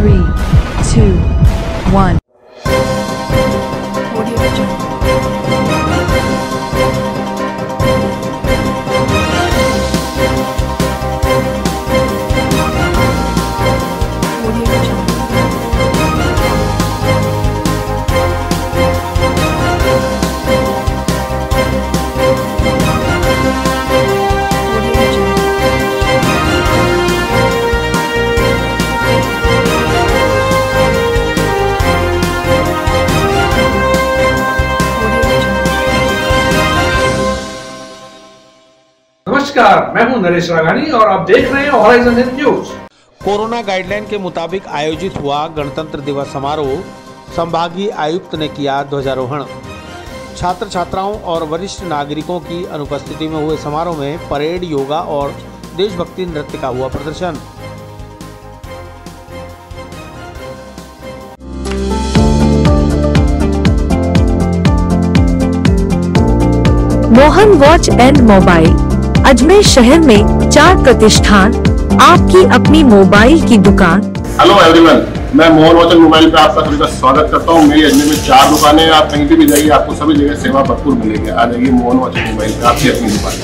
3, 2, 1. नमस्कार, मैं हूं नरेश राघानी और आप देख रहे हैं हॉराइजन न्यूज। कोरोना गाइडलाइन के मुताबिक आयोजित हुआ गणतंत्र दिवस समारोह। संभागीय आयुक्त ने किया ध्वजारोहण। छात्र छात्राओं और वरिष्ठ नागरिकों की अनुपस्थिति में हुए समारोह में परेड, योगा और देशभक्ति नृत्य का हुआ प्रदर्शन। Mohan watch and mobile Ajmer शहर में 4 प्रतिष्ठान, आपकी अपनी मोबाइल की दुकान। हेलो एवरीवन, मैं मोहन वॉच एंड मोबाइल पे आपका सभी का स्वागत करता हूँ। मेरी अजमेर में 4 दुकानें हैं। आप कहीं भी जाइए, आपको सभी जगह सेवा भरपूर मिलेगी। आ जाइए मोहन वॉच एंड मोबाइल पे, आपकी अपनी दुकान,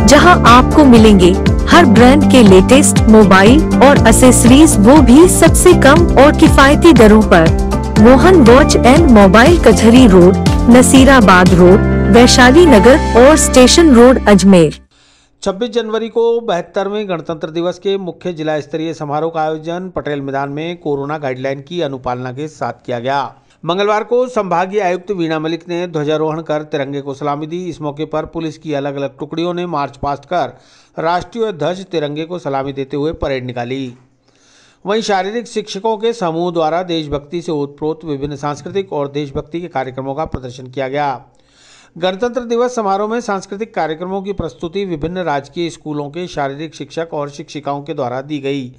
जहां आपको मिलेंगे हर ब्रांड के लेटेस्ट मोबाइल और एसेसरीज, वो भी सबसे कम और किफायती दरों पर। मोहन वॉच एंड मोबाइल, कचहरी रोड, नसीराबाद रोड, वैशाली नगर और स्टेशन रोड, अजमेर। 26 जनवरी को 72वें गणतंत्र दिवस के मुख्य जिला स्तरीय समारोह का आयोजन पटेल मैदान में कोरोना गाइडलाइन की अनुपालना के साथ किया गया। मंगलवार को संभागीय आयुक्त वीणा मलिक ने ध्वजारोहण कर तिरंगे को सलामी दी। इस मौके पर पुलिस की अलग अलग टुकड़ियों ने मार्च पास्ट कर राष्ट्रीय ध्वज तिरंगे को सलामी देते हुए परेड निकाली। वहीं शारीरिक शिक्षकों के समूह द्वारा देशभक्ति से ओतप्रोत विभिन्न सांस्कृतिक और देशभक्ति के कार्यक्रमों का प्रदर्शन किया गया। गणतंत्र दिवस समारोह में सांस्कृतिक कार्यक्रमों की प्रस्तुति विभिन्न राजकीय स्कूलों के शारीरिक शिक्षक और शिक्षिकाओं के द्वारा दी गई।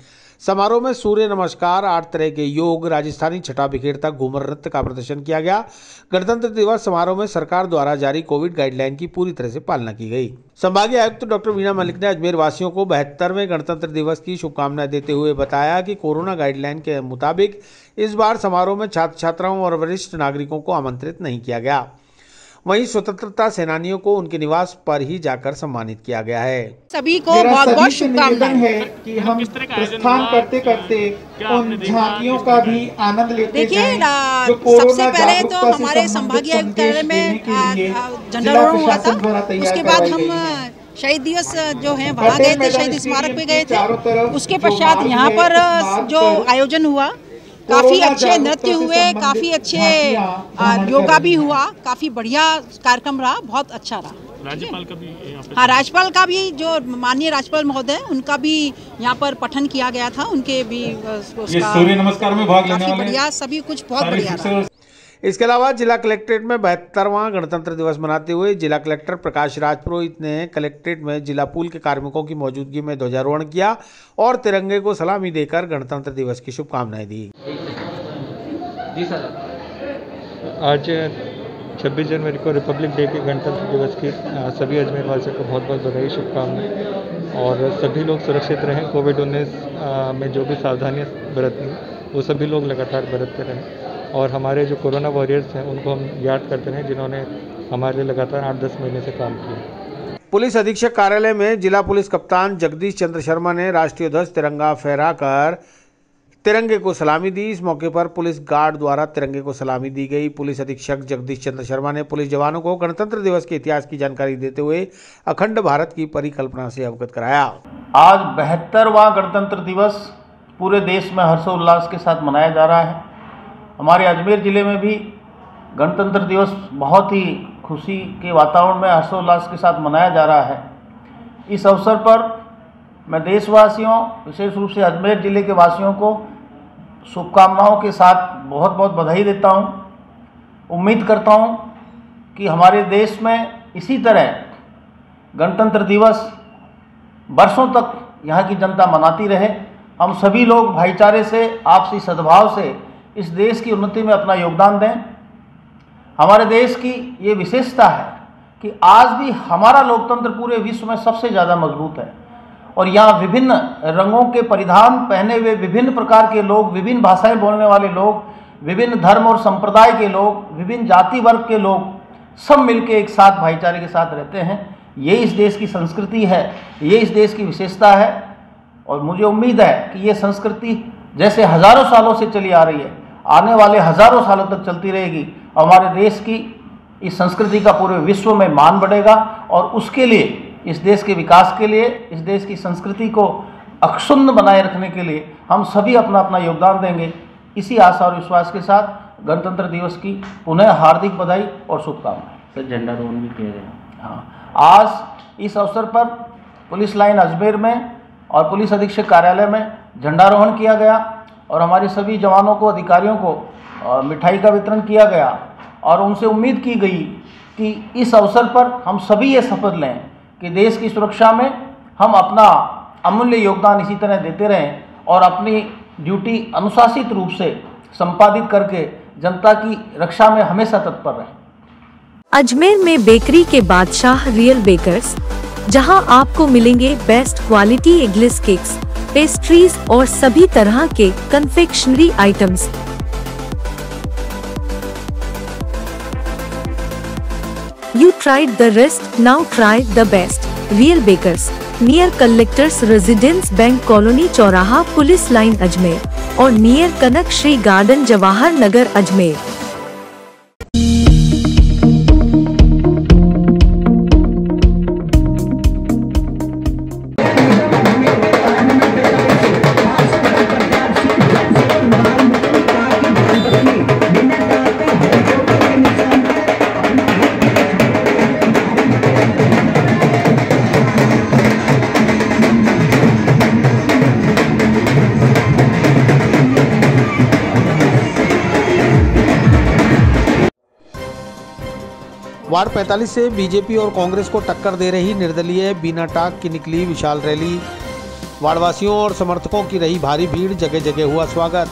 समारोह में सूर्य नमस्कार, 8 तरह के योग, राजस्थानी छटा बिखेरता घूमर नृत्य का प्रदर्शन किया गया। गणतंत्र दिवस समारोह में सरकार द्वारा जारी कोविड गाइडलाइन की पूरी तरह से पालना की गई। संभागीय आयुक्त डॉक्टर वीणा मलिक ने अजमेर वासियों को 72वें गणतंत्र दिवस की शुभकामनाएं देते हुए बताया कि कोरोना गाइडलाइन के मुताबिक इस बार समारोह में छात्र छात्राओं और वरिष्ठ नागरिकों को आमंत्रित नहीं किया गया। वहीं स्वतंत्रता सेनानियों को उनके निवास पर ही जाकर सम्मानित किया गया है। सभी को बहुत बहुत शुभकामनाएं है कि हम प्रस्थान करते करते उन झांकियों का भी आनंद लेते देखिए, सबसे पहले तो हमारे संभागीय आयुक्त कार्यालय में झंडारोहण हुआ था। उसके बाद हम शहीद दिवस जो है वहाँ गए थे, शहीद स्मारक पे गए थे। उसके पश्चात यहाँ पर जो आयोजन हुआ, काफी अच्छे नृत्य हुए, काफी अच्छे योगा भी हुआ, काफी बढ़िया कार्यक्रम रहा, बहुत अच्छा रहा। राज्यपाल का भी हाँ, राज्यपाल का भी, जो माननीय राज्यपाल महोदय, उनका भी यहाँ पर पठन किया गया था। उनके भी सूर्य नमस्कार में भाग लेने वाले बढ़िया, सभी कुछ बहुत बढ़िया रहा। इसके अलावा जिला कलेक्ट्रेट में 72वां गणतंत्र दिवस मनाते हुए जिला कलेक्टर प्रकाश राज पुरोहित ने कलेक्ट्रेट में जिला पूल के कार्मिकों की मौजूदगी में ध्वजारोहण किया और तिरंगे को सलामी देकर गणतंत्र दिवस की शुभकामनाएं दी। जी सर, आज 26 जनवरी को रिपब्लिक डे के गणतंत्र दिवस की सभी अजमेर वासियों को बहुत बहुत बधाई, शुभकामनाएं। और सभी लोग सुरक्षित रहें। कोविड-19 में जो भी सावधानियाँ बरतनी वो सभी लोग लगातार बरतते रहें। और हमारे जो कोरोना वॉरियर्स हैं उनको हम याद करते हैं, जिन्होंने हमारे लिए लगातार 8-10 महीने से काम किया। पुलिस अधीक्षक कार्यालय में जिला पुलिस कप्तान जगदीश चंद्र शर्मा ने राष्ट्रीय ध्वज तिरंगा फहराकर तिरंगे को सलामी दी। इस मौके पर पुलिस गार्ड द्वारा तिरंगे को सलामी दी गई। पुलिस अधीक्षक जगदीश चंद्र शर्मा ने पुलिस जवानों को गणतंत्र दिवस के इतिहास की जानकारी देते हुए अखंड भारत की परिकल्पना से अवगत कराया। आज 72वां गणतंत्र दिवस पूरे देश में हर्षोल्लास के साथ मनाया जा रहा है। हमारे अजमेर ज़िले में भी गणतंत्र दिवस बहुत ही खुशी के वातावरण में हर्षोल्लास के साथ मनाया जा रहा है। इस अवसर पर मैं देशवासियों, विशेष रूप से अजमेर ज़िले के वासियों को शुभकामनाओं के साथ बहुत बहुत बधाई देता हूं। उम्मीद करता हूं कि हमारे देश में इसी तरह गणतंत्र दिवस वर्षों तक यहाँ की जनता मनाती रहे। हम सभी लोग भाईचारे से, आपसी सद्भाव से इस देश की उन्नति में अपना योगदान दें। हमारे देश की ये विशेषता है कि आज भी हमारा लोकतंत्र पूरे विश्व में सबसे ज़्यादा मजबूत है और यहाँ विभिन्न रंगों के परिधान पहने हुए विभिन्न प्रकार के लोग, विभिन्न भाषाएं बोलने वाले लोग, विभिन्न धर्म और संप्रदाय के लोग, विभिन्न जाति वर्ग के लोग सब मिलके एक साथ भाईचारे के साथ रहते हैं। ये इस देश की संस्कृति है, ये इस देश की विशेषता है। और मुझे उम्मीद है कि ये संस्कृति जैसे हजारों सालों से चली आ रही है, आने वाले हजारों सालों तक चलती रहेगी। हमारे देश की इस संस्कृति का पूरे विश्व में मान बढ़ेगा और उसके लिए, इस देश के विकास के लिए, इस देश की संस्कृति को अक्षुण्ण बनाए रखने के लिए हम सभी अपना अपना योगदान देंगे। इसी आशा और विश्वास के साथ गणतंत्र दिवस की पुनः हार्दिक बधाई और शुभकामनाएं। सर, झंडारोहण भी किया गया। हाँ, आज इस अवसर पर पुलिस लाइन अजमेर में और पुलिस अधीक्षक कार्यालय में झंडारोहण किया गया और हमारे सभी जवानों को, अधिकारियों को मिठाई का वितरण किया गया और उनसे उम्मीद की गई कि इस अवसर पर हम सभी ये शपथ लें कि देश की सुरक्षा में हम अपना अमूल्य योगदान इसी तरह देते रहें और अपनी ड्यूटी अनुशासित रूप से संपादित करके जनता की रक्षा में हमेशा तत्पर रहें। अजमेर में बेकरी के बादशाह रियल बेकर्स, जहां आपको मिलेंगे best quality eggless cakes, pastries और सभी तरह के confectionery items. You tried the rest, now try the best. Real Bakers, near Collectors Residence Bank Colony चौराहा पुलिस लाइन अजमेर और नियर कनक श्री गार्डन जवाहर नगर अजमेर। वार्ड 45 से बीजेपी और कांग्रेस को टक्कर दे रही निर्दलीय बिना टाक की निकली विशाल रैली। वार्डवासियों और समर्थकों की रही भारी भीड़, जगह जगह हुआ स्वागत।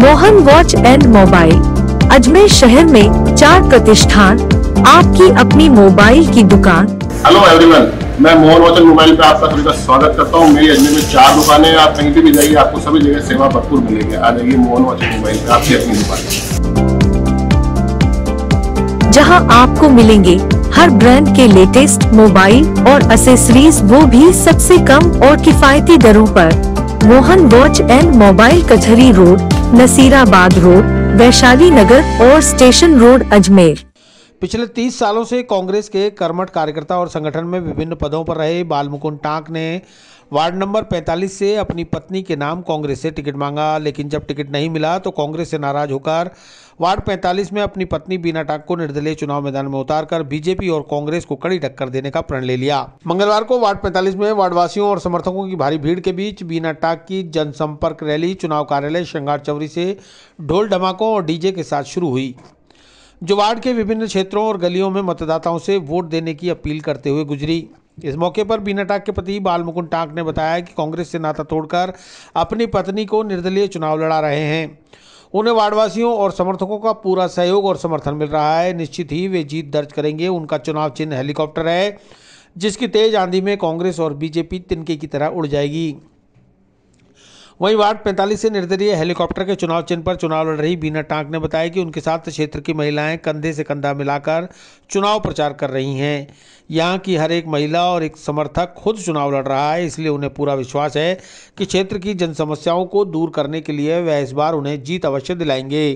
Mohan watch and mobile, Ajmer शहर में 4 प्रतिष्ठान, आपकी अपनी मोबाइल की दुकान। हेलो एवरीवन, मैं मोहन वॉच एंड मोबाइल पे आप सभी का स्वागत करता हूँ। मेरी अजमेर में 4 दुकानें हैं, आप कहीं भी जाइए आपको सभी जगह सेवा भरपूर मिलेगी। आ जाइए मोहन वॉच एंड मोबाइल पे, आपकी अपनी दुकान, जहां आपको मिलेंगे हर ब्रांड के लेटेस्ट मोबाइल और एसेसरीज, वो भी सबसे कम और किफायती दरों पर। मोहन वॉच एंड मोबाइल, कचहरी रोड, नसीराबाद रोड, वैशाली नगर और स्टेशन रोड अजमेर। पिछले 30 सालों से कांग्रेस के कर्मठ कार्यकर्ता और संगठन में विभिन्न पदों पर रहे बालमुकुंद टाक ने वार्ड नंबर 45 से अपनी पत्नी के नाम कांग्रेस से टिकट मांगा, लेकिन जब टिकट नहीं मिला तो कांग्रेस से नाराज होकर वार्ड 45 में अपनी पत्नी बीना टाक को निर्दलीय चुनाव मैदान में उतारकर बीजेपी और कांग्रेस को कड़ी टक्कर देने का प्रण ले लिया। मंगलवार को वार्ड 45 में वार्डवासियों और समर्थकों की भारी भीड़ के बीच बीना टाक की जनसंपर्क रैली चुनाव कार्यालय श्रृंगार चौरी से ढोल ढमाकों और डीजे के साथ शुरू हुई, जो वार्ड के विभिन्न क्षेत्रों और गलियों में मतदाताओं से वोट देने की अपील करते हुए गुजरी। इस मौके पर बीना टाक के पति बालमुकुंद टाक ने बताया कि कांग्रेस से नाता तोड़कर अपनी पत्नी को निर्दलीय चुनाव लड़ा रहे हैं। उन्हें वार्डवासियों और समर्थकों का पूरा सहयोग और समर्थन मिल रहा है। निश्चित ही वे जीत दर्ज करेंगे। उनका चुनाव चिन्ह हेलीकॉप्टर है, जिसकी तेज आंधी में कांग्रेस और बीजेपी तिनके की तरह उड़ जाएगी। वहीं वार्ड 45 से निर्दलीय हेलीकॉप्टर के चुनाव चिन्ह पर चुनाव लड़ रही बीना टाक ने बताया कि उनके साथ क्षेत्र की महिलाएं कंधे से कंधा मिलाकर चुनाव प्रचार कर रही हैं। यहां की हर एक महिला और एक समर्थक खुद चुनाव लड़ रहा है, इसलिए उन्हें पूरा विश्वास है कि क्षेत्र की जन समस्याओं को दूर करने के लिए वह इस बार उन्हें जीत अवश्य दिलाएंगे।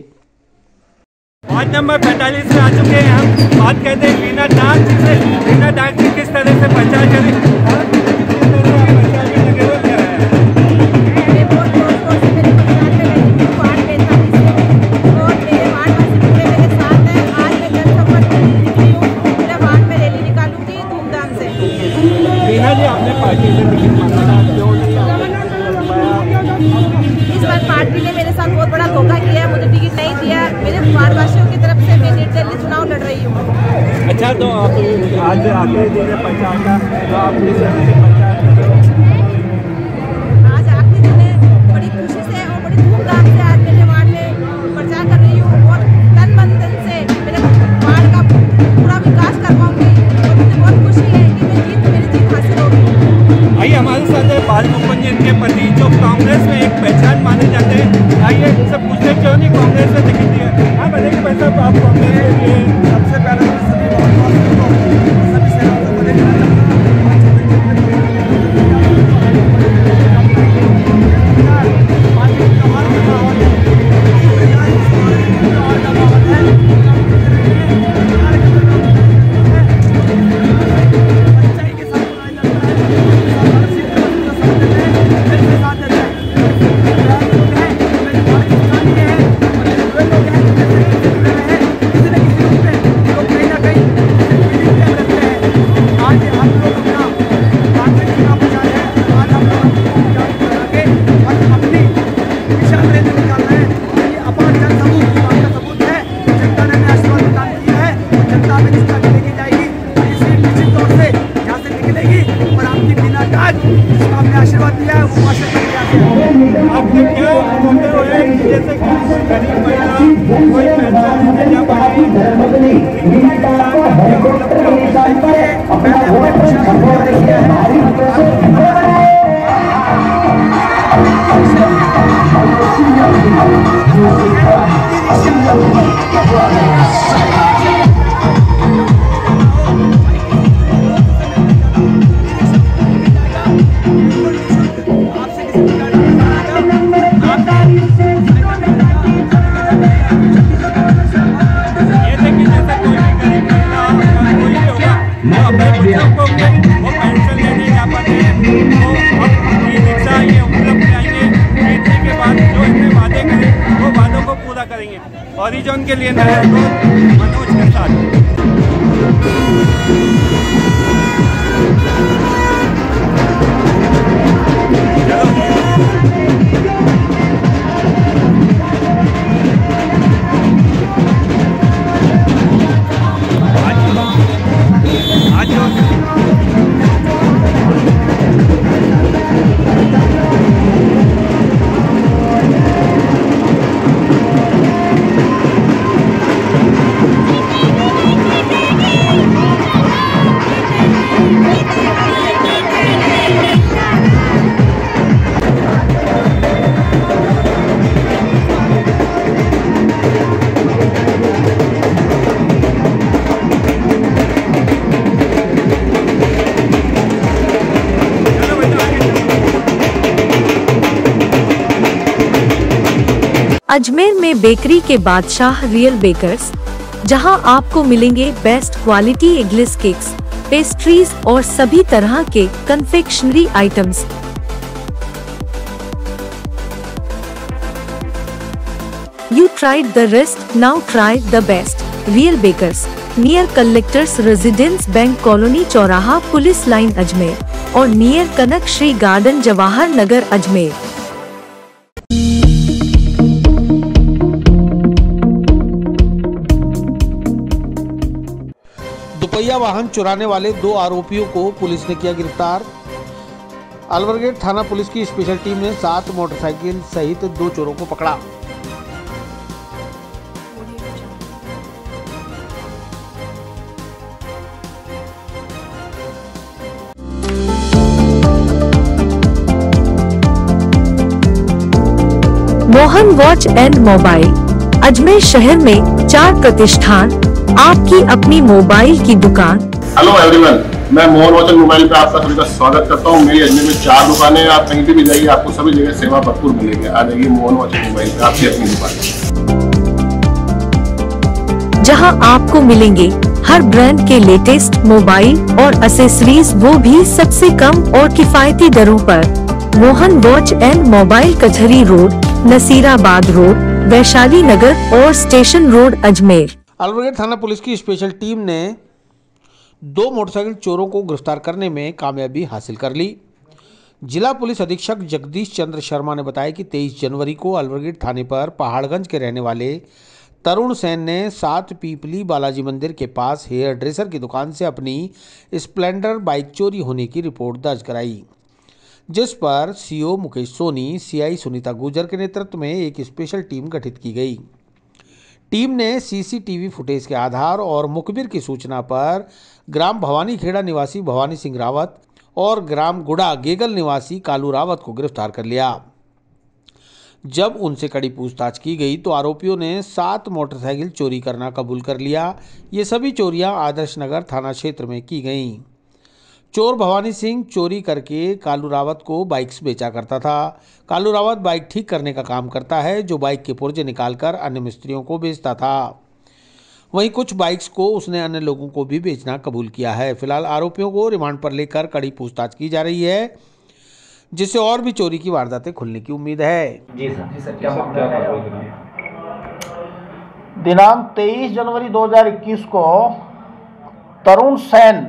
वार्ड नंबर 45 में आ चुके हैं हम। बात कहते हैं बीना टाक की किस तरह से प्रचार करें। इस बार पार्टी ने मेरे साथ बहुत बड़ा धोखा किया है, मुझे टिकट नहीं दिया। मेरे वार्डवासियों की तरफ से मैं निर्दलीय चुनाव लड़ रही हूँ। अच्छा, तो आप आज आखिरी दिन है प्रचार का, तो आप किस तरह से प्रचार कर रहे हो? आज आखिरी दिन है, बड़ी कांग्रेस से टिकट दिया। हाँ बताइए भाई साहब, आप कांग्रेस के लिए सबसे पहले सभी को लेकर आशीर्वाद दिया है, वो आपने क्या बोलते हुए जैसे कि गरीब महिला कोई पेंशन नहीं जा पाएगी, हॉरिजॉन के लिए नया मनोज के साथ अजमेर में बेकरी के बादशाह रियल बेकर्स, जहां आपको मिलेंगे best quality eggless cakes, pastries और सभी तरह के confectionery items. You tried the rest, now try the best. Real Bakers, near Collectors Residence Bank Colony चौराहा पुलिस लाइन अजमेर और नियर कनक श्री गार्डन जवाहर नगर अजमेर। दुपहिया वाहन चुराने वाले 2 आरोपियों को पुलिस ने किया गिरफ्तार। अलवरगेट थाना पुलिस की स्पेशल टीम ने 7 मोटरसाइकिल सहित 2 चोरों को पकड़ा। Mohan watch and mobile Ajmer शहर में 4 प्रतिष्ठान, आपकी अपनी मोबाइल की दुकान। हेलो एवरीवन, मैं मोहन वॉच एंड मोबाइल पे आपका सभी का स्वागत करता हूँ। मेरी अजमेर में 4 दुकानें हैं। आप कहीं भी जाइए, आपको सभी जगह सेवा भरपूर मिलेगी। आ जाइए मोहन वॉच एंड मोबाइल पे, आपकी अपनी दुकान, जहां आपको मिलेंगे हर ब्रांड के लेटेस्ट मोबाइल और एसेसरीज, वो भी सबसे कम और किफायती दरों पर। मोहन वॉच एंड मोबाइल कचहरी रोड, नसीराबाद रोड, वैशाली नगर और स्टेशन रोड अजमेर। अलवरगेट थाना पुलिस की स्पेशल टीम ने 2 मोटरसाइकिल चोरों को गिरफ्तार करने में कामयाबी हासिल कर ली। जिला पुलिस अधीक्षक जगदीश चंद्र शर्मा ने बताया कि 23 जनवरी को अलवरगेट थाने पर पहाड़गंज के रहने वाले तरुण सेन ने 7 पीपली बालाजी मंदिर के पास हेयर ड्रेसर की दुकान से अपनी स्प्लेंडर बाइक चोरी होने की रिपोर्ट दर्ज कराई, जिस पर सीओ मुकेश सोनी, सीआई सुनीता गुजर के नेतृत्व में एक स्पेशल टीम गठित की गई। टीम ने सीसीटीवी फुटेज के आधार और मुखबिर की सूचना पर ग्राम भवानी खेड़ा निवासी भवानी सिंह रावत और ग्राम गुड़ा गेगल निवासी कालू रावत को गिरफ्तार कर लिया। जब उनसे कड़ी पूछताछ की गई तो आरोपियों ने 7 मोटरसाइकिल चोरी करना कबूल कर लिया। ये सभी चोरियां आदर्श नगर थाना क्षेत्र में की गईं। चोर भवानी सिंह चोरी करके कालू रावत को बाइक्स बेचा करता था। कालू रावत बाइक ठीक करने का काम करता है, जो बाइक के पुर्जे निकालकर अन्य मिस्त्रियों को बेचता था। वहीं कुछ बाइक्स को उसने अन्य लोगों को भी बेचना कबूल किया है। फिलहाल आरोपियों को रिमांड पर लेकर कड़ी पूछताछ की जा रही है, जिससे और भी चोरी की वारदातें खुलने की उम्मीद है। जी सर, क्या दिनांक 23 जनवरी 2021 को तरुण सेन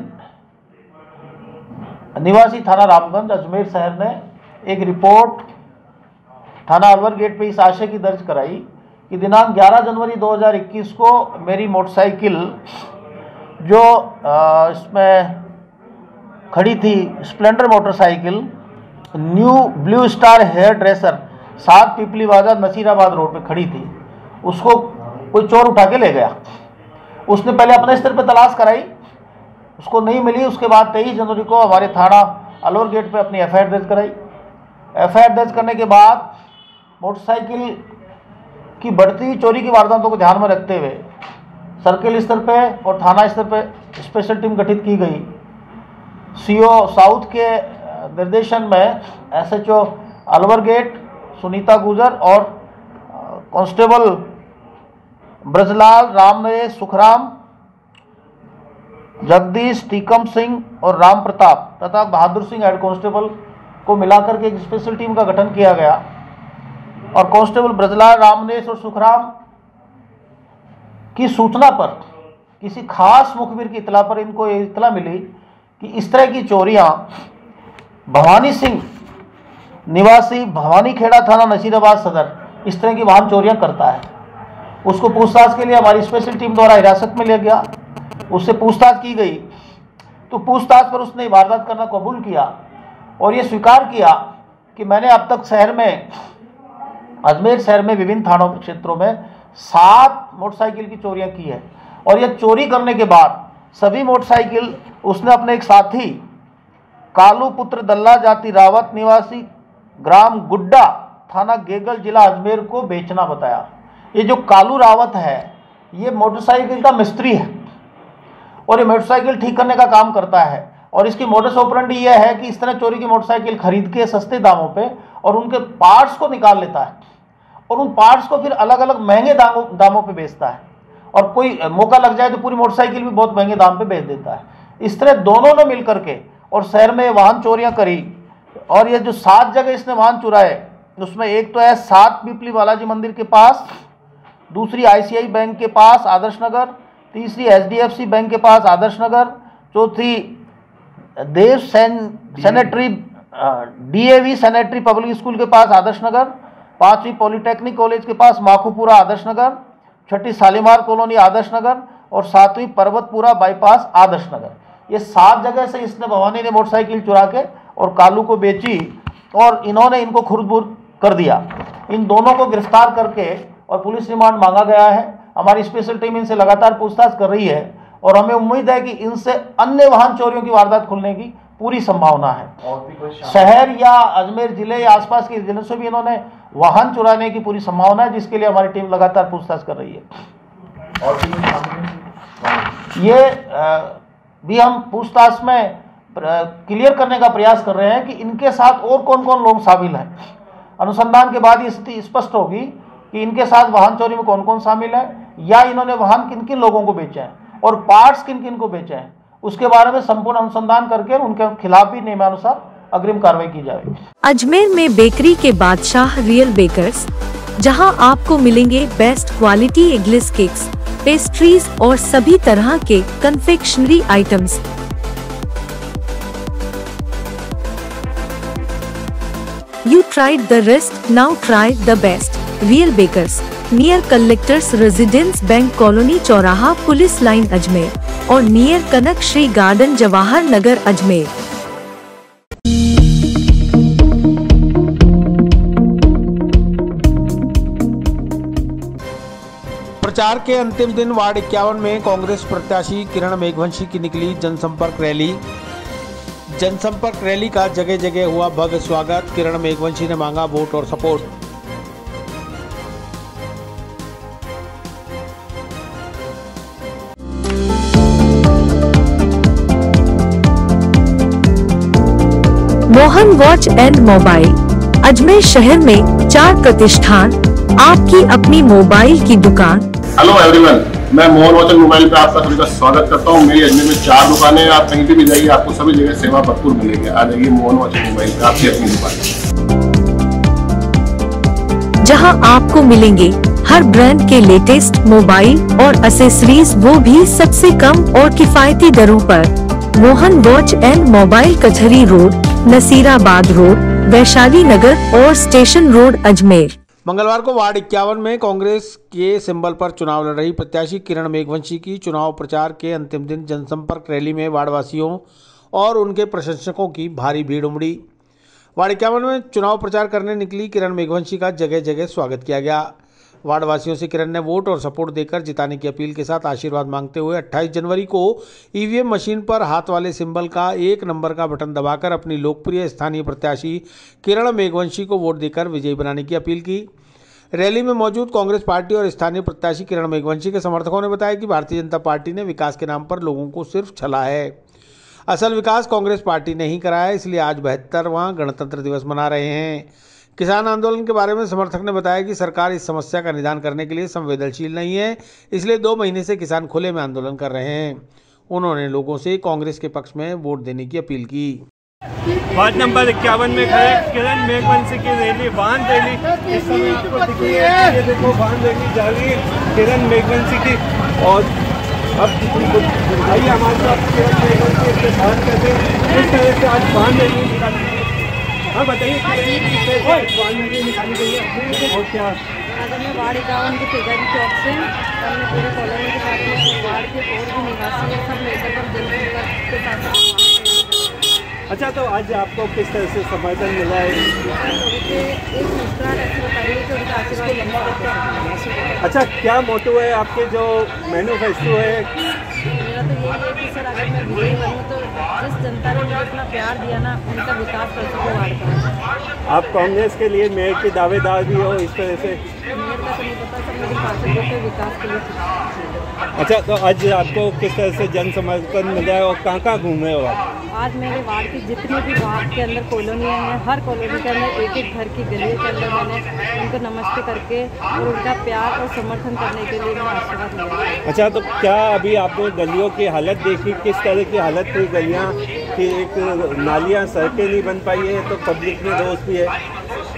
निवासी थाना रामगंज अजमेर शहर ने एक रिपोर्ट थाना अलवर गेट पे इस आशय की दर्ज कराई कि दिनांक 11 जनवरी 2021 को मेरी मोटरसाइकिल जो इसमें खड़ी थी, Splendor motorcycle new Blue Star hairdresser 7 Pipli बाजार नसीराबाद रोड पे खड़ी थी, उसको कोई चोर उठा के ले गया। उसने पहले अपने स्तर पे तलाश कराई, उसको नहीं मिली। उसके बाद 23 जनवरी को हमारे थाना अलवर गेट पे अपनी एफआईआर दर्ज कराई। एफआईआर दर्ज करने के बाद मोटरसाइकिल की बढ़ती हुई चोरी की वारदातों को ध्यान में रखते हुए सर्किल स्तर पे और थाना स्तर पे स्पेशल टीम गठित की गई। सीओ साउथ के निर्देशन में एसएचओ अलवर गेट सुनीता गुजर और कांस्टेबल ब्रजलाल, रामनरेश, सुखराम, जगदीश, टीकम सिंह और राम प्रताप तथा बहादुर सिंह हेड कांस्टेबल को मिलाकर के एक स्पेशल टीम का गठन किया गया और कांस्टेबल ब्रजलाल, रामनेश और सुखराम की सूचना पर किसी खास मुखबिर की इतला पर इनको ये इतला मिली कि इस तरह की चोरियां भवानी सिंह निवासी भवानी खेड़ा थाना नसीराबाद सदर इस तरह की वाहन चोरियां करता है। उसको पूछताछ के लिए हमारी स्पेशल टीम द्वारा हिरासत में लिया गया, उससे पूछताछ की गई तो पूछताछ पर उसने वारदात करना कबूल किया और ये स्वीकार किया कि मैंने अब तक शहर में, अजमेर शहर में विभिन्न थानों क्षेत्रों में 7 मोटरसाइकिल की चोरियां की है और यह चोरी करने के बाद सभी मोटरसाइकिल उसने अपने एक साथी कालू पुत्र दल्ला जाति रावत निवासी ग्राम गुड्डा थाना गेगल जिला अजमेर को बेचना बताया। ये जो कालू रावत है ये मोटरसाइकिल का मिस्त्री है और ये मोटरसाइकिल ठीक करने का काम करता है और इसकी मोडस ऑपरेंडी यह है कि इस तरह चोरी की मोटरसाइकिल खरीद के सस्ते दामों पे और उनके पार्ट्स को निकाल लेता है और उन पार्ट्स को फिर अलग अलग महंगे दामों पे बेचता है और कोई मौका लग जाए तो पूरी मोटरसाइकिल भी बहुत महंगे दाम पे बेच देता है। इस तरह दोनों ने मिल करके और शहर में वाहन चोरियां करी और ये जो 7 जगह इसने वाहन चुराए उसमें एक तो है 7 पिपली बालाजी मंदिर के पास, दूसरी आईसीआई बैंक के पास आदर्श नगर, तीसरी एचडीएफसी बैंक के पास आदर्श नगर, चौथी Dev sanitary DAV sanitary public school के पास आदर्श नगर, 5वीं पॉलिटेक्निक कॉलेज के पास माखूपुरा आदर्श नगर, 6ठी शालीमार कॉलोनी आदर्श नगर और 7वीं पर्वतपुरा बाईपास आदर्श नगर। ये 7 जगह से इसने भवानी ने मोटरसाइकिल चुरा के और कालू को बेची और इन्होंने इनको खुर्द-बुर्द कर दिया। इन दोनों को गिरफ्तार करके और पुलिस रिमांड मांगा गया है। हमारी स्पेशल टीम इनसे लगातार पूछताछ कर रही है और हमें उम्मीद है कि इनसे अन्य वाहन चोरियों की वारदात खुलने की पूरी संभावना है। शहर या अजमेर जिले या आसपास के जिलों से भी इन्होंने वाहन चुराने की पूरी संभावना है, जिसके लिए हमारी टीम लगातार पूछताछ कर रही है। ये भी हम पूछताछ में क्लियर करने का प्रयास कर रहे हैं कि इनके साथ और कौन कौन लोग शामिल हैं। अनुसंधान के बाद ये स्थिति स्पष्ट होगी कि इनके साथ वाहन चोरी में कौन कौन शामिल है या इन्होंने वाहन किन किन लोगों को बेचे हैं और पार्ट्स किन किन को बेचे हैं। उसके बारे में संपूर्ण अनुसंधान करके उनके खिलाफ भी नियमानुसार अग्रिम कार्रवाई की जाएगी। अजमेर में बेकरी के बादशाह रियल बेकर्स, जहां आपको मिलेंगे best quality eggless cakes, pastries और सभी तरह के confectionery items. You tried the rest, now try the best. Real Bakers, near Collectors Residence Bank Colony चौराहा पुलिस लाइन अजमेर और नियर कनक श्री गार्डन जवाहर नगर अजमेर। प्रचार के अंतिम दिन वार्ड 51 में कांग्रेस प्रत्याशी किरण मेघवंशी की निकली जनसंपर्क रैली। जनसंपर्क रैली का जगह जगह हुआ भव्य स्वागत। किरण मेघवंशी ने मांगा वोट और support. Mohan watch and mobile Ajmer शहर में 4 प्रतिष्ठान, आपकी अपनी मोबाइल की दुकान। हेलो एवरीवन, मैं मोहन वॉच एंड मोबाइल पे आपका सभी का स्वागत करता हूँ। मेरी अजमेर में 4 दुकानें हैं। आप कहीं भी जाइए, आपको सभी जगह सेवा भरपूर मिलेगी। आ जाइए मोहन वॉच एंड मोबाइल पे, आपकी अपनी दुकान, जहां आपको मिलेंगे हर ब्रांड के लेटेस्ट मोबाइल और एसेसरीज, वो भी सबसे कम और किफायती दरों पर। मोहन वॉच एंड मोबाइल कचहरी रोड, नसीराबाद रोड, वैशाली नगर और स्टेशन रोड, अजमेर। मंगलवार को वार्ड 51 में कांग्रेस के सिंबल पर चुनाव लड़ रही प्रत्याशी किरण मेघवंशी की चुनाव प्रचार के अंतिम दिन जनसंपर्क रैली में वार्डवासियों और उनके प्रशंसकों की भारी भीड़ उमड़ी। वार्ड 51 में चुनाव प्रचार करने निकली किरण मेघवंशी का जगह जगह स्वागत किया गया। वार्डवासियों से किरण ने वोट और सपोर्ट देकर जिताने की अपील के साथ आशीर्वाद मांगते हुए 28 जनवरी को ईवीएम मशीन पर हाथ वाले सिंबल का 1 नंबर का बटन दबाकर अपनी लोकप्रिय स्थानीय प्रत्याशी किरण मेघवंशी को वोट देकर विजयी बनाने की अपील की। रैली में मौजूद कांग्रेस पार्टी और स्थानीय प्रत्याशी किरण मेघवंशी के समर्थकों ने बताया कि भारतीय जनता पार्टी ने विकास के नाम पर लोगों को सिर्फ छला है। असल विकास कांग्रेस पार्टी ने ही कराया, इसलिए आज 72वां गणतंत्र दिवस मना रहे हैं। किसान आंदोलन के बारे में समर्थक ने बताया कि सरकार इस समस्या का निदान करने के लिए संवेदनशील नहीं है, इसलिए 2 महीने से किसान खुले में आंदोलन कर रहे हैं। उन्होंने लोगों से कांग्रेस के पक्ष में वोट देने की अपील की। वार्ड नंबर 51 में खड़े किरण मेघवंशी की रैली, वाहन रैली इस समय आपको दिख रही है। ये देखो वाहन रैली जा रही है किरण मेघवंशी की। और अब आइए हमारे साथ किरण मेघवंशी के साथ कहते हैं इस तरह से आज वाहन रैली निकाली गई है। हाँ बताइए वाहन रैली निकाली गई है और क्या? अगर मैं वार्ड 51 के तेजाजी चौक से हमने पूरे कॉलोनी के साथ में वार्ड के और भी निवासी हैं, सब मिलकर हम जनसंपर्क के साथ। अच्छा, तो आज आपको किस तरह से समर्थन मिला है? एक मुस्कुराहट ऐसी बताइए कि उनका आशीर्वाद लेना होता है। अच्छा, क्या मोटो है आपके, जो मैनिफेस्टो है? मेरा तो यही है कि सर अगर मैं विजयी बनूँ तो जिस जनता ने मुझे इतना प्यार दिया ना, उनका विकास कर सकूँ वार्ड का। आप कांग्रेस के लिए मेयर की दावेदार भी हो इस तरह से? मेयर का तो नहीं पता सर, मेरे पार्षदों के विकास के लिए। अच्छा, तो आज आपको किस तरह से जन समर्थन मिला है और कहाँ कहाँ घूमे हो आप? आज मेरे वार्ड की जितनी भी वार्ड के अंदर कॉलोनियाँ हैं, हर कॉलोनी के अंदर एक एक घर की गलियों के अंदर मैंने उनको नमस्ते करके और उनका प्यार और समर्थन करने के लिए मैं आशीर्वाद लिया। अच्छा, तो क्या अभी आपने गलियों की हालत देखी, किस तरह की हालत थी गलियाँ की? एक नालियाँ, सड़कें नहीं बन पाई है, तो पब्लिक में रोष भी है।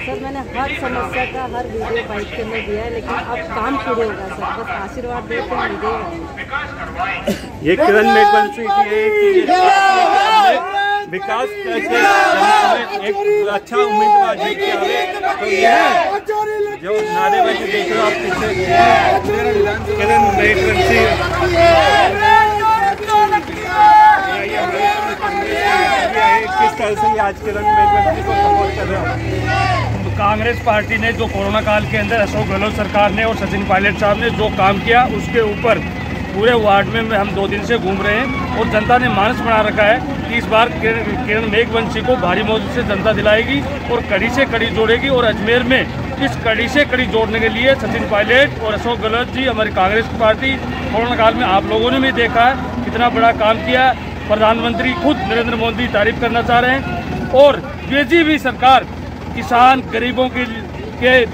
सर मैंने हर समस्या का हर वीडियो बाइक के अंदर दिया है, लेकिन अब काम शुरू होगा सर, बस आशीर्वाद दे तो मिलेगा। ये किरण मेघवंशी की विकास करके एक अच्छा उम्मीदवार जीत के आवे, तो यह जो नारेबाजी देख रहे हो आप पीछे, किरण मेघवंशी किस तरह से आज किरण मेघवंशी को सपोर्ट कर रहे हो? कांग्रेस पार्टी ने जो कोरोना काल के अंदर अशोक गहलोत सरकार ने और सचिन पायलट साहब ने जो काम किया, उसके ऊपर पूरे वार्ड में हम 2 दिन से घूम रहे हैं और जनता ने मानस बना रखा है कि इस बार किरण मेघवंशी को भारी मौत से जनता दिलाएगी और कड़ी से कड़ी जोड़ेगी। और अजमेर में इस कड़ी से कड़ी जोड़ने के लिए सचिन पायलट और अशोक गहलोत जी, हमारी कांग्रेस पार्टी, कोरोना काल में आप लोगों ने भी देखा है कितना बड़ा काम किया। प्रधानमंत्री खुद नरेंद्र मोदी तारीफ करना चाह रहे हैं और बीजेपी सरकार किसान गरीबों के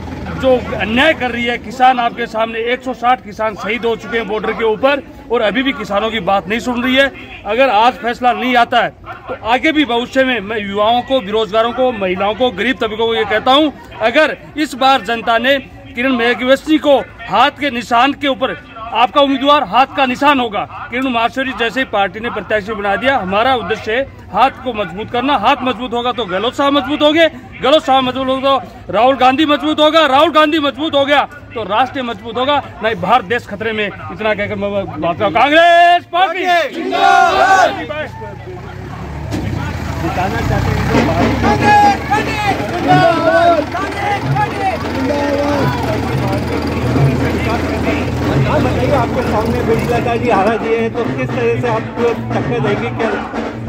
जो अन्याय कर रही है। किसान आपके सामने 160 किसान शहीद हो चुके हैं बॉर्डर के ऊपर और अभी भी किसानों की बात नहीं सुन रही है। अगर आज फैसला नहीं आता है तो आगे भी भविष्य में मैं युवाओं को, बेरोजगारों को, महिलाओं को, गरीब तबकों को ये कहता हूं, अगर इस बार जनता ने किरण मेघवंशी को हाथ के निशान के ऊपर, आपका उम्मीदवार हाथ का निशान होगा, किरण माहेश्वरी जैसे पार्टी ने प्रत्याशी बना दिया। हमारा उद्देश्य है हाथ को मजबूत करना। हाथ मजबूत होगा तो गहलोत साहब मजबूत होंगे, गहलोत साहब मजबूत होगा तो राहुल गांधी मजबूत होगा, राहुल गांधी मजबूत हो गया तो राष्ट्र मजबूत होगा। नहीं, भारत देश खतरे में। इतना कहकर मैं बात करूं, कांग्रेस पार्टी जिताना चाहते हाँ बताइए, आपके सामने बिरला जी, हारा जी है, तो किस तरह से आप टक्कर देंगे? क्या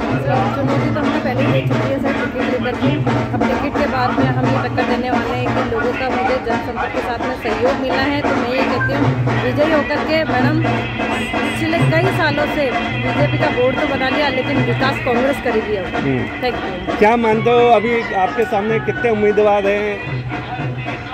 चुनौती तो हमने पहले ही दे चुकी है सर, टिकट लेकर के। अब टिकट के बाद में हम ये टक्कर देने वाले हैं कि लोगों का मुझे जनसंपर्क के साथ में सहयोग मिला है। तो मैं ये कहती हूँ विजयी होकर के मैडम पिछले कई सालों से बीजेपी का बोर्ड तो बना लिया, लेकिन विकास कांग्रेस करेगी अब। Thank you. क्या मानते हो अभी आपके सामने कितने उम्मीदवार हैं?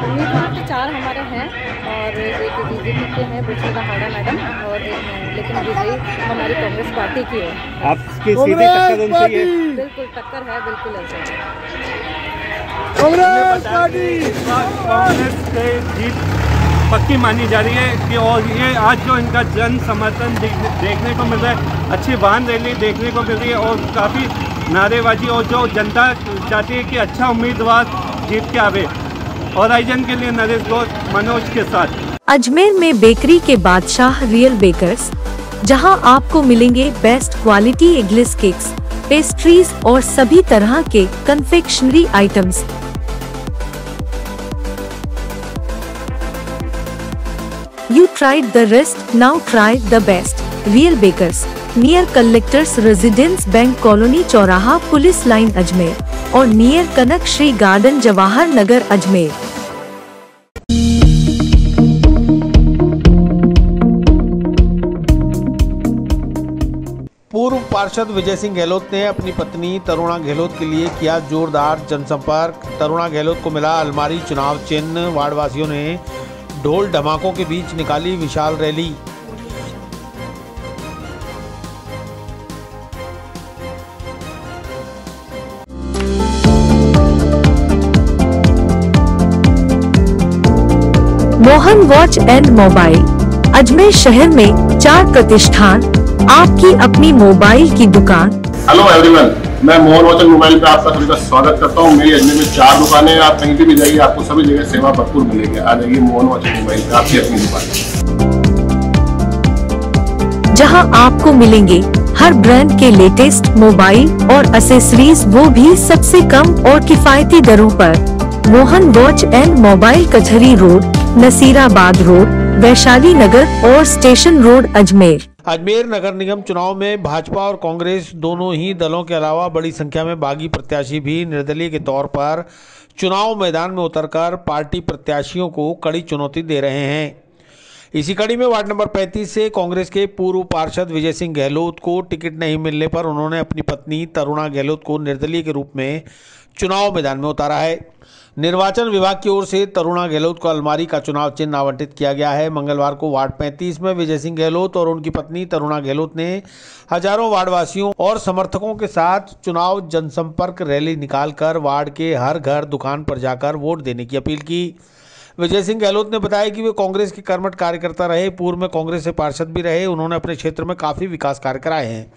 उम्मीदवार तो 4 हमारे हैं और एक बीजेपी के हैं बुशरा हाड़ा मैडम, और एक लेकिन विजयी हमारी कांग्रेस पार्टी की है। आपकी सीधी टक्कर उनसे है? बिल्कुल टक्कर है, बिल्कुल ऐसा। कांग्रेस से जीत पक्की मानी जा रही है कि और ये आज जो इनका जन समर्थन देखने को मिल रहा है, अच्छी वाहन रैली देखने को मिल रही है और काफ़ी नारेबाजी, और जो जनता चाहती है कि अच्छा उम्मीदवार जीत के आवे। होराइजन के लिए नरेश घोष, मनोज के साथ। अजमेर में बेकरी के बादशाह रियल बेकर्स, जहां आपको मिलेंगे best quality eggless cakes, pastries और सभी तरह के confectionery items. You tried the rest, now try the best. Real Bakers, near Collectors Residence Bank Colony चौराहा पुलिस लाइन अजमेर और नियर कनक श्री गार्डन जवाहर नगर अजमेर। पूर्व पार्षद विजय सिंह गहलोत ने अपनी पत्नी तरुणा गहलोत के लिए किया जोरदार जनसंपर्क। तरुणा गहलोत को मिला अलमारी चुनाव चिन्ह। वार्डवासियों ने ढोल धमाकों के बीच निकाली विशाल rally. Mohan watch and mobile, Ajmer शहर में 4 प्रतिष्ठान, आपकी अपनी मोबाइल की दुकान। हेलो एवरीवन, मैं मोहन वॉच एंड मोबाइल पे आप सभी का स्वागत करता हूँ। मेरी अजमेर में 4 दुकानें हैं। आप कहीं भी जाइए, आपको सभी जगह सेवा भरपूर मिलेगी। आ जाइए मोहन वॉच एंड मोबाइल पे, आपकी अपनी दुकान, जहां आपको मिलेंगे हर ब्रांड के लेटेस्ट मोबाइल और एसेसरीज, वो भी सबसे कम और किफायती दरों पर। मोहन वॉच एंड मोबाइल, कचहरी रोड, नसीराबाद रोड, वैशाली नगर और स्टेशन रोड, अजमेर। अजमेर नगर निगम चुनाव में भाजपा और कांग्रेस दोनों ही दलों के अलावा बड़ी संख्या में बागी प्रत्याशी भी निर्दलीय के तौर पर चुनाव मैदान में उतरकर पार्टी प्रत्याशियों को कड़ी चुनौती दे रहे हैं। इसी कड़ी में वार्ड नंबर 35 से कांग्रेस के पूर्व पार्षद विजय सिंह गहलोत को टिकट नहीं मिलने पर उन्होंने अपनी पत्नी तरुणा गहलोत को निर्दलीय के रूप में चुनाव मैदान में उतारा है। निर्वाचन विभाग की ओर से तरुणा गहलोत को अलमारी का चुनाव चिन्ह आवंटित किया गया है। मंगलवार को वार्ड 35 में विजय सिंह गहलोत और उनकी पत्नी तरुणा गहलोत ने हजारों वार्डवासियों और समर्थकों के साथ चुनाव जनसंपर्क रैली निकालकर वार्ड के हर घर दुकान पर जाकर वोट देने की अपील की। विजय सिंह गहलोत ने बताया कि वे कांग्रेस के कर्मठ कार्यकर्ता रहे, पूर्व में कांग्रेस से पार्षद भी रहे। उन्होंने अपने क्षेत्र में काफ़ी विकास कार्य कराए हैं।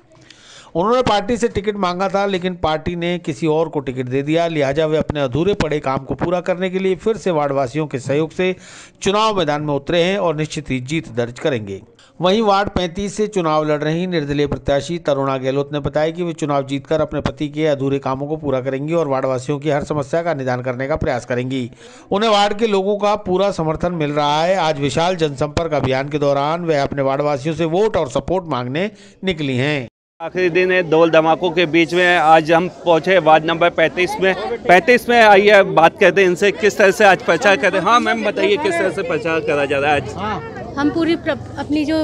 उन्होंने पार्टी से टिकट मांगा था, लेकिन पार्टी ने किसी और को टिकट दे दिया। लिहाजा वे अपने अधूरे पड़े काम को पूरा करने के लिए फिर से वार्डवासियों के सहयोग से चुनाव मैदान में उतरे हैं और निश्चित ही जीत दर्ज करेंगे। वहीं वार्ड 35 से चुनाव लड़ रही निर्दलीय प्रत्याशी तरुणा गहलोत ने बताया कि वे चुनाव जीतकर अपने पति के अधूरे कामों को पूरा करेंगी और वार्डवासियों की हर समस्या का निदान करने का प्रयास करेंगी। उन्हें वार्ड के लोगों का पूरा समर्थन मिल रहा है। आज विशाल जनसंपर्क अभियान के दौरान वे अपने वार्डवासियों से वोट और सपोर्ट मांगने निकली हैं। आखिरी दिन है, ढोल धमाकों के बीच में आज हम पहुंचे वार्ड नंबर 35 में आइए बात करते हैं इनसे किस तरह से आज प्रचार करते हैं। हाँ मैम बताइए किस तरह से प्रचार करा जा रहा है आज? हम पूरी अपनी जो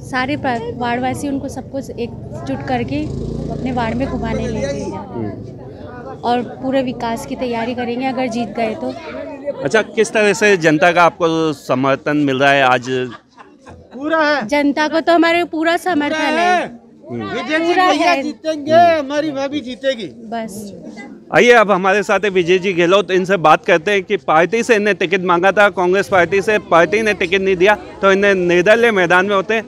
सारे वार्डवासी उनको सबको एकजुट करके अपने वार्ड में घुमाने लेके जाएंगे और पूरे विकास की तैयारी करेंगे अगर जीत गए तो। अच्छा, किस तरह से जनता का आपको समर्थन मिल रहा है आज? पूरा है, जनता को तो हमारे पूरा समर्थन है। भैया जीतेंगे, हमारी भाभी जीतेगी बस। आइए अब हमारे साथ है विजय जी गहलोत, इनसे बात करते हैं कि पार्टी से इन्हें टिकट मांगा था, कांग्रेस पार्टी से, पार्टी ने टिकट नहीं दिया तो इन्हें निर्दलीय मैदान में होते।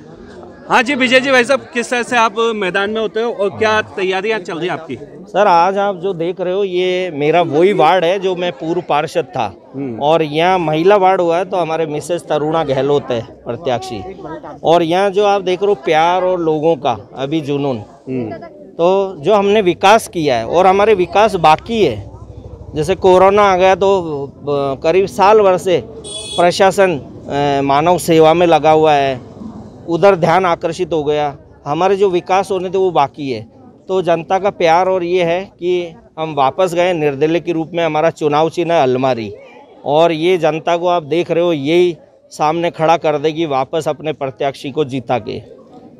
हाँ जी विजय जी, भाई साहब किस तरह से आप मैदान में होते हो और क्या तैयारियां चल रही है आपकी? सर आज आप जो देख रहे हो ये मेरा वही वार्ड है जो मैं पूर्व पार्षद था और यहाँ महिला वार्ड हुआ है तो हमारे मिसेस तरुणा गहलोत है प्रत्याशी। और यहाँ जो आप देख रहे हो प्यार और लोगों का अभी जुनून, तो जो हमने विकास किया है और हमारे विकास बाकी है। जैसे कोरोना आ गया तो करीब साल भर से प्रशासन मानव सेवा में लगा हुआ है, उधर ध्यान आकर्षित हो गया। हमारे जो विकास होने थे वो बाकी है। तो जनता का प्यार और ये है कि हम वापस गए निर्दलीय के रूप में। हमारा चुनाव चिन्ह है अलमारी, और ये जनता को आप देख रहे हो यही सामने खड़ा कर देगी वापस अपने प्रत्याशी को जीता के।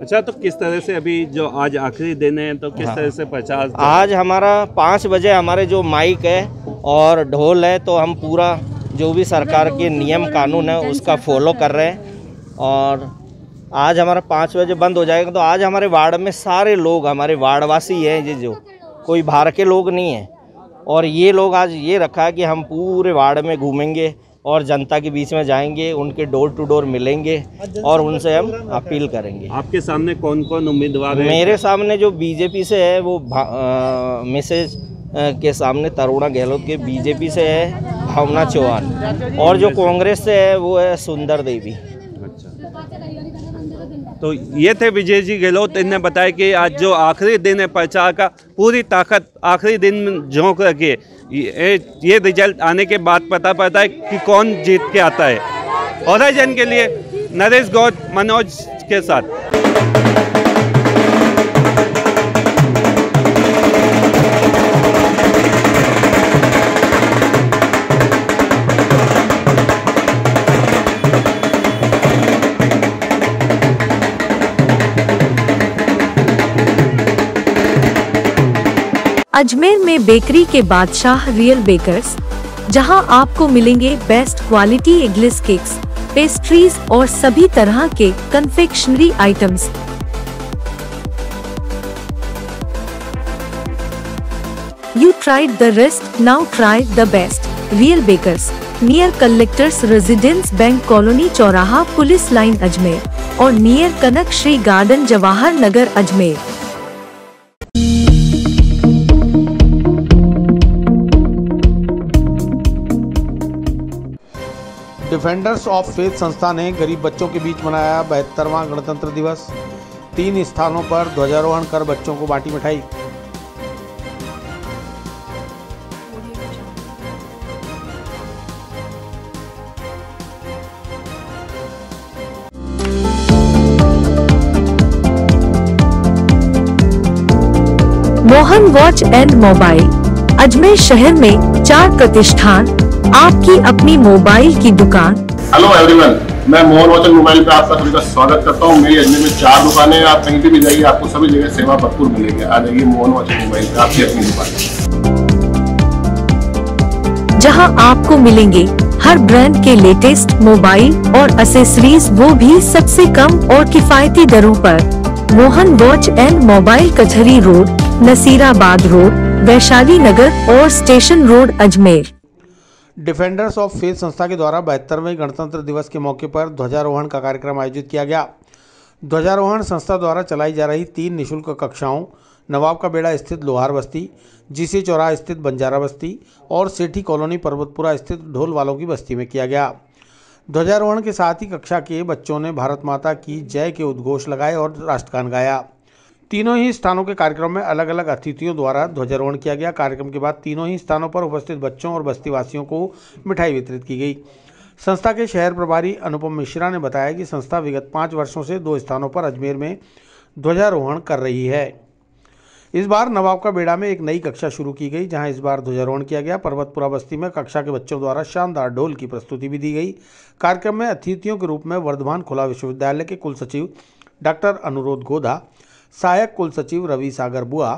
अच्छा, तो किस तरह से अभी जो आज आखिरी दिन है तो किस तरह से प्रचार? आज हमारा 5 बजे हमारे जो माइक है और ढोल है, तो हम पूरा जो भी सरकार के नियम कानून है उसका फॉलो कर रहे हैं। और आज हमारा 5 बजे बंद हो जाएगा। तो आज हमारे वार्ड में सारे लोग हमारे वार्डवासी हैं, ये जो कोई बाहर के लोग नहीं हैं। और ये लोग आज ये रखा है कि हम पूरे वार्ड में घूमेंगे और जनता के बीच में जाएंगे, उनके डोर टू डोर मिलेंगे और उनसे हम अपील करेंगे। आपके सामने कौन कौन उम्मीदवार हैं? मेरे सामने जो बीजेपी से है वो मिसेज के सामने तरुणा गहलोत के, बीजेपी से है भावना चौहान, और जो कांग्रेस से है वो है सुंदर देवी। तो ये थे विजय जी गहलोत। इन्हें बताया कि आज जो आखिरी दिन है प्रचार का, पूरी ताकत आखिरी दिन में झोंक रखी है। ये रिजल्ट आने के बाद पता पड़ता है कि कौन जीत के आता है। ऑराइजन के लिए नरेश गौड़, मनोज के साथ। अजमेर में बेकरी के बादशाह रियल बेकर्स, जहां आपको मिलेंगे best quality eggless cakes, pastries और सभी तरह के confectionery items. You tried the rest, now try the best. Real Bakers, near Collectors Residence Bank Colony चौराहा पुलिस लाइन अजमेर और near Kanak Shri garden Jawahar Nagar Ajmer. Defenders of faith संस्था ने गरीब बच्चों के बीच मनाया 72वां गणतंत्र दिवस। 3 स्थानों पर ध्वजारोहण कर बच्चों को बांटी मिठाई। Mohan watch and mobile Ajmer शहर में 4 प्रतिष्ठान, आपकी अपनी मोबाइल की दुकान। हेलो एवरीवन, मैं मोहन वॉच एंड मोबाइल पे आप सभी का स्वागत करता हूँ। मेरी अजमेर में 4 दुकानें हैं। आप कहीं भी जाइए, आपको सभी जगह सेवा भरपूर मिलेगी। आ जाइए मोहन वॉच एंड मोबाइल पे, आपकी अपनी दुकान, जहां आपको मिलेंगे हर ब्रांड के लेटेस्ट मोबाइल और एसेसरीज, वो भी सबसे कम और किफायती दरों पर। मोहन वॉच एंड मोबाइल कचहरी रोड, नसीराबाद रोड, वैशाली नगर और station road Ajmer. Defenders of faith संस्था के द्वारा 72वें गणतंत्र दिवस के मौके पर ध्वजारोहण का कार्यक्रम आयोजित किया गया। ध्वजारोहण संस्था द्वारा चलाई जा रही 3 निःशुल्क कक्षाओं नवाब का बेड़ा स्थित लोहार बस्ती, जीसी चौराहा स्थित बंजारा बस्ती और सेठी कॉलोनी पर्वतपुरा स्थित ढोल वालों की बस्ती में किया गया। ध्वजारोहण के साथ ही कक्षा के बच्चों ने भारत माता की जय के उद्घोष लगाए और राष्ट्रगान गाया। तीनों ही स्थानों के कार्यक्रम में अलग अलग अतिथियों द्वारा ध्वजारोहण किया गया। कार्यक्रम के बाद तीनों ही स्थानों पर उपस्थित बच्चों और बस्तीवासियों को मिठाई वितरित की गई। संस्था के शहर प्रभारी अनुपम मिश्रा ने बताया कि संस्था विगत 5 वर्षों से 2 स्थानों पर अजमेर में ध्वजारोहण कर रही है। इस बार नवाब का बेड़ा में एक नई कक्षा शुरू की गई, जहां इस बार ध्वजारोहण किया गया। पर्वतपुरा बस्ती में कक्षा के बच्चों द्वारा शानदार ढोल की प्रस्तुति भी दी गई। कार्यक्रम में अतिथियों के रूप में वर्धमान खुला विश्वविद्यालय के कुल सचिव डॉक्टर अनुरोध गोधा, सहायक कुल सचिव रवि सागर बुआ,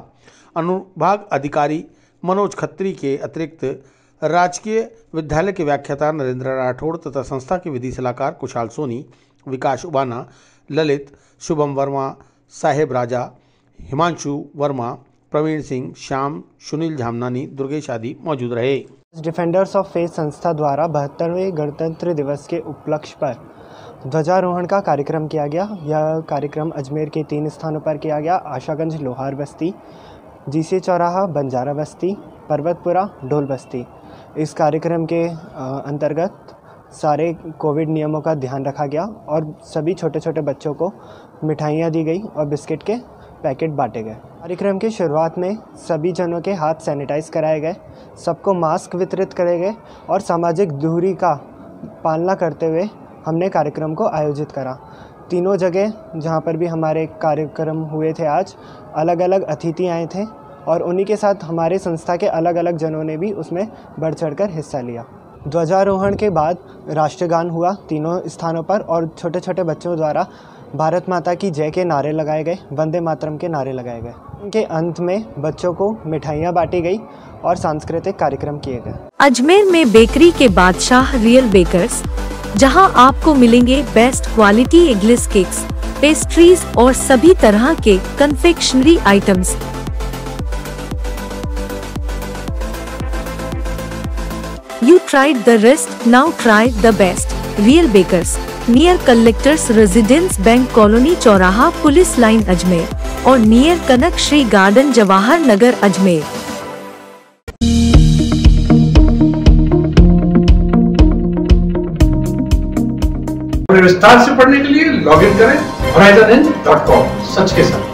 अनुभाग अधिकारी मनोज खत्री के अतिरिक्त राजकीय विद्यालय के व्याख्याता नरेंद्र राठौड़ तथा संस्था के विधि सलाहकार कुशाल सोनी, विकास उबाना, ललित, शुभम वर्मा, साहेब राजा, हिमांशु वर्मा, प्रवीण सिंह, श्याम, सुनील झामनानी, दुर्गेश आदि मौजूद रहे। डिफेंडर्स ऑफ फेथ संस्था द्वारा 72वें गणतंत्र दिवस के उपलक्ष्य पर ध्वजारोहण का कार्यक्रम किया गया। यह कार्यक्रम अजमेर के 3 स्थानों पर किया गया। आशागंज लोहार बस्ती, जीसी चौराहा बंजारा बस्ती, पर्वतपुरा ढोल बस्ती। इस कार्यक्रम के अंतर्गत सारे कोविड नियमों का ध्यान रखा गया और सभी छोटे छोटे बच्चों को मिठाइयाँ दी गई और बिस्किट के पैकेट बांटे गए। कार्यक्रम की शुरुआत में सभी जनों के हाथ सैनिटाइज कराए गए, सबको मास्क वितरित करे गए और सामाजिक दूरी का पालना करते हुए हमने कार्यक्रम को आयोजित करा। तीनों जगह जहाँ पर भी हमारे कार्यक्रम हुए थे आज, अलग अलग अतिथि आए थे और उन्हीं के साथ हमारे संस्था के अलग अलग जनों ने भी उसमें बढ़ चढ़कर हिस्सा लिया। ध्वजारोहण के बाद राष्ट्रगान हुआ तीनों स्थानों पर और छोटे छोटे बच्चों द्वारा भारत माता की जय के नारे लगाए गए, वंदे मातरम के नारे लगाए गए। उनके अंत में बच्चों को मिठाइयाँ बांटी गई और सांस्कृतिक कार्यक्रम किए गए। अजमेर में बेकरी के बादशाह रियल बेकर्स, जहां आपको मिलेंगे best quality eggless cakes, pastries और सभी तरह के confectionery items. You tried the rest, now try the best. Real Bakers, near Collectors Residence Bank Colony चौराहा पुलिस लाइन अजमेर और नियर कनक श्री गार्डन जवाहर नगर अजमेर। विस्तार से पढ़ने के लिए लॉग इन करें horizonn.com, सच के साथ।